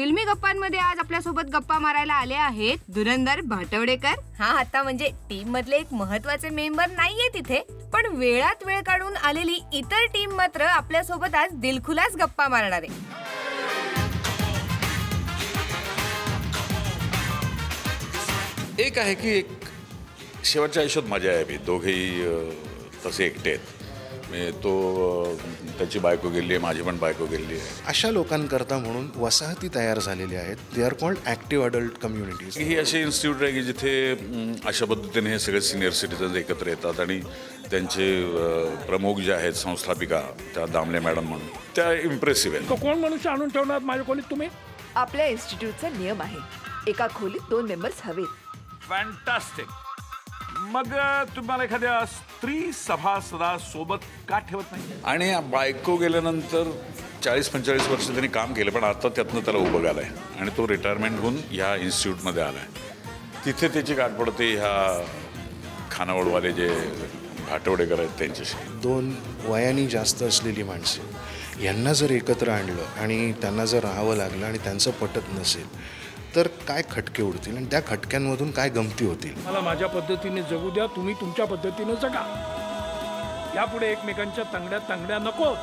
फिल्मी गप्पांमध्ये आज आपल्यासोबत गप्पा मारायला आले आहेत धुरंधर भाटवडेकर. हा आता म्हणजे टीम मधले एक महत्त्वाचे मेंबर नाहीये तिथे, पण वेळात वेळ काढून आलेली इतर टीम मात्र आपल्यासोबत आज दिलखुलास गप्पा मारणार आहे. एक आहे की एक शेवटच्या आयुष्यात मजा आहे. मी दोघेही तसे एकटे आहेत. तो त्याची बायको गेली आहे, माझी पण बायको गेली आहे. अशा लोकांकरता म्हणून वसाहती तयार झालेल्या आहेत. They are called active adult communities. ही अशी इन्स्टिट्यूट आहे की जिथे अशा पद्धतीने हे सगळे सिनियर सिटीजन्स एकत्र येतात आणि त्यांचे प्रमुख जे आहेत संस्थापिका त्या दामले मॅडम म्हणून त्या इम्प्रेसिव्ह आहेत. कोण मनुष्य आणून ठेवणार माझ्या खोलीत तुम्ही? आपल्या इन्स्टिट्यूटचा नियम आहे, एका खोलीत 2 मेंबर्स हवेत. फॅन्टास्टिक. मग तुम्हाला एखाद्या स्त्री सभासदासोबत का ठेवत नाही? आणि बायको गेल्यानंतर 40-45 वर्ष त्यांनी काम केलं, पण आता त्यातनं त्याला उभं आलं आहे आणि तो रिटायरमेंट होऊन ह्या इन्स्टिट्यूटमध्ये आला आहे. तिथे त्याची गाठ पडते ह्या खानावळवाले जे भाटवडेकर आहेत त्यांच्याशी. 2 वयाने जास्त असलेली माणसं यांना जर एकत्र आणलं आणि त्यांना जर राहावं लागलं आणि त्यांचं पटत नसेल तर काय खटके उडतील आणि त्या खटक्यांमधून काय गमती होतील. मला माझ्या पद्धतीने जगू द्या, तुम्ही तुमच्या पद्धतीने जगा. यापुढे एकमेकांच्या तंगड्या नको.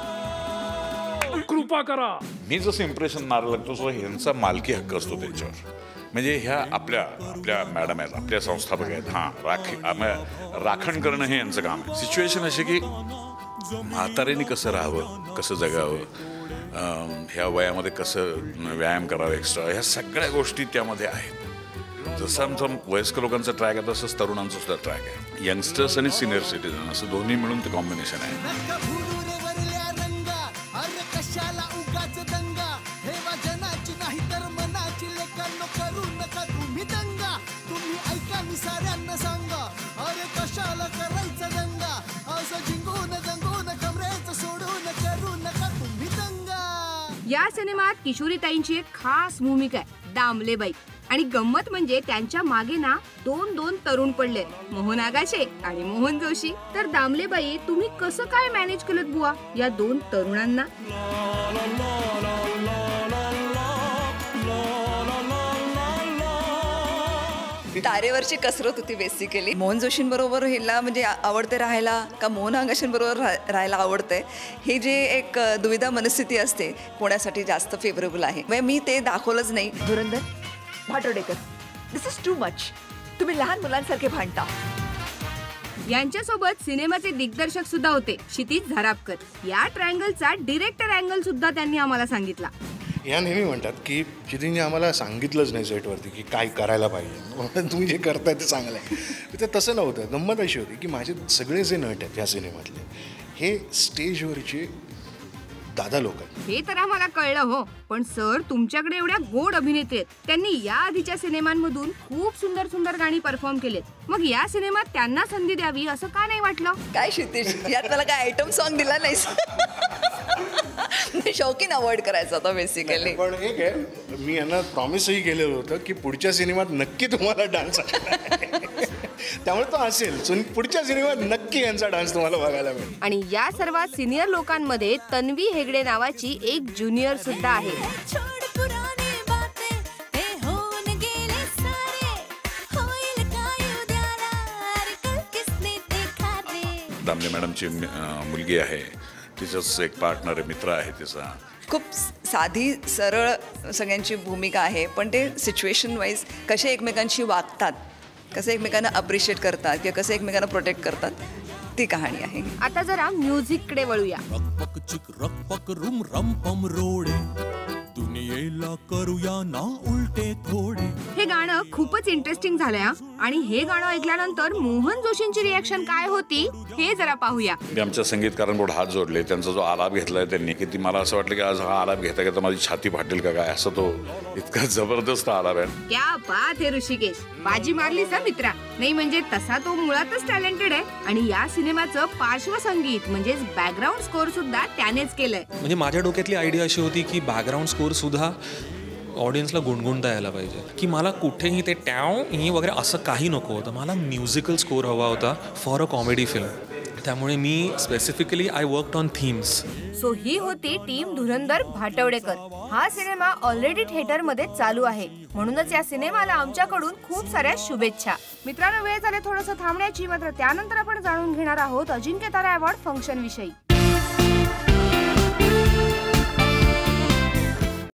कृपा करा. मी जसं इम्प्रेशन मारायला लागतो तसं ह्यांचा मालकी हक्क असतो त्यांच्यावर. म्हणजे ह्या आपल्या मॅडम आहेत, आपल्या संस्थापक आहेत. हां, राखण करणं हे यांचं काम आहे. सिच्युएशन अशी की म्हाताऱ्यांनी कसं राहावं, कसं जगावं, ह्या वयामध्ये कसं व्यायाम करावा एक्स्ट्रा, ह्या सगळ्या गोष्टी त्यामध्ये आहेत. जसं आमचा वयस्कर लोकांचा ट्रॅक आहे तसंच तरुणांचा सुद्धा ट्रॅक आहे. यंगस्टर्स आणि सिनियर सिटीजन असं दोन्ही मिळून ते कॉम्बिनेशन आहे. या सिनेमात किशोरीताईंची एक खास भूमिका आहे, दामलेबाई. आणि गंमत म्हणजे त्यांच्या मागे ना 2 तरुण पडले, मोहन आगाशे आणि मोहन जोशी. तर दामलेबाई, तुम्ही कसं काय मॅनेज केलं बुवा या 2 तरुणांना? तारेवरची कसरत होती बेसिकली. मोहन जोशींबरोबर हिला म्हणजे आवडते राहायला का मोहन आगाशांबरोबर राहायला आवडतंय, हे जे एक दुविधा मनस्थिती असते कोणासाठी जास्त फेवरेबल आहे. म्हणजे मी ते दाखवलंच नाही. धुरंधर भाटवडेकर, दिस इज टू मच. तुम्ही लहान मुलांसारखे भांडता. यांच्यासोबत सिनेमाचे दिग्दर्शक सुद्धा होते क्षितिज झारापकर. या ट्रायंगलचा डिरेक्टर अँगल सुद्धा त्यांनी आम्हाला सांगितला. या नेहमी म्हणतात की क्षितिजने आम्हाला सांगितलंच नाही सेटवरती की काय करायला पाहिजे, तुम्ही जे करताय ते चांगलं आहे. ते तसं नव्हतं. गंमत अशी होती की माझे सगळे जे नट आहेत या सिनेमातले हे स्टेजवरचे दादा लोक आहेत. हे तर आम्हाला कळलं हो, पण सर तुमच्याकडे एवढ्या गोड अभिनेत्री आहेत. त्यांनी या आधीच्या सिनेमांमधून खूप सुंदर गाणी परफॉर्म केलेत. मग या सिनेमात त्यांना संधी द्यावी असं का नाही वाटलं? काय क्षितिज, यात मला काय आयटम सॉन्ग दिला नाहीस? शौकीन अवॉइड करायचा होता बेसिकली. पण एक आहे, मी यांना प्रॉमिसही केलेलं होतं की पुढच्या सिनेमात नक्की तुम्हाला डान्स त्यामुळे तो असेल. पुढच्या सिनेमात नक्की यांचा डान्स तुम्हाला बघायला मिळेल. आणि या सर्वात सिनियर लोकांमध्ये तन्वी हेगडे नावाची एक ज्युनियर सुद्धा आहे. दामले मॅडमची मुलगी आहे, तिचंच एक पार्टनर आहे, मित्र आहे तिचा. खूप साधी सरळ सगळ्यांची भूमिका आहे, पण ते सिच्युएशन वाईज कसे एकमेकांशी वागतात, कसे एकमेकांना अप्रिशिएट करतात किंवा कसे एकमेकांना प्रोटेक्ट करतात, ती कहाणी आहे. आता जरा म्युझिक कडे वळूया. दुनियेला करूया ना उलटे थोडे. हे गाणं खूपच इंटरेस्टिंग झालंय आणि हे गाणं ऐकल्यानंतर मोहन जोशींची रिॲक्शन काय होती हे जरा पाहूया. मी आमच्या संगीतकारांबरोबर हात जोडले. त्यांचा जो आलाप घेतलाय त्यांनी की ती मला असं वाटलं की आज हा आलाप घेता घेता माझी छाती फाटेल का काय, असं तो इतका जबरदस्त आलाप आहे. क्या बात आहे ऋषिकेश, बाजी मारलीस ना मित्रा. नाही म्हणजे तसा तो मुळातच टॅलेंटेड आहे. आणि या सिनेमाचं पार्श्वसंगीत म्हणजेच बॅकग्राऊंड स्कोअर सुद्धा त्यानेच केलंय. म्हणजे माझ्या डोक्यातली आयडिया अशी होती की बॅकग्राऊंड स्कोअर सुद्धा ऑडियन्सला गुणगुणता यायला पाहिजे, की मला कुठेही ते टॅव ही वगैरे असं काही नको होतं. मला म्युझिकल स्कोअर हवा होता फॉर अ कॉमेडी फिल्म. त्यामुळे मी specifically I worked on themes. So ही होती टीम धुरंधर भाटवडेकर. हा सिनेमा ऑलरेडी थिएटरमध्ये चालू आहे, म्हणूनच या सिनेमाला आमच्याकडून खूप साऱ्या शुभेच्छा. मित्रांनो, वेळ झाले थोडंसं थांबण्याची, मात्र त्यानंतर आपण जाणून घेणार आहोत अजिंक्य तारा अवॉर्ड फंक्शन विषयी.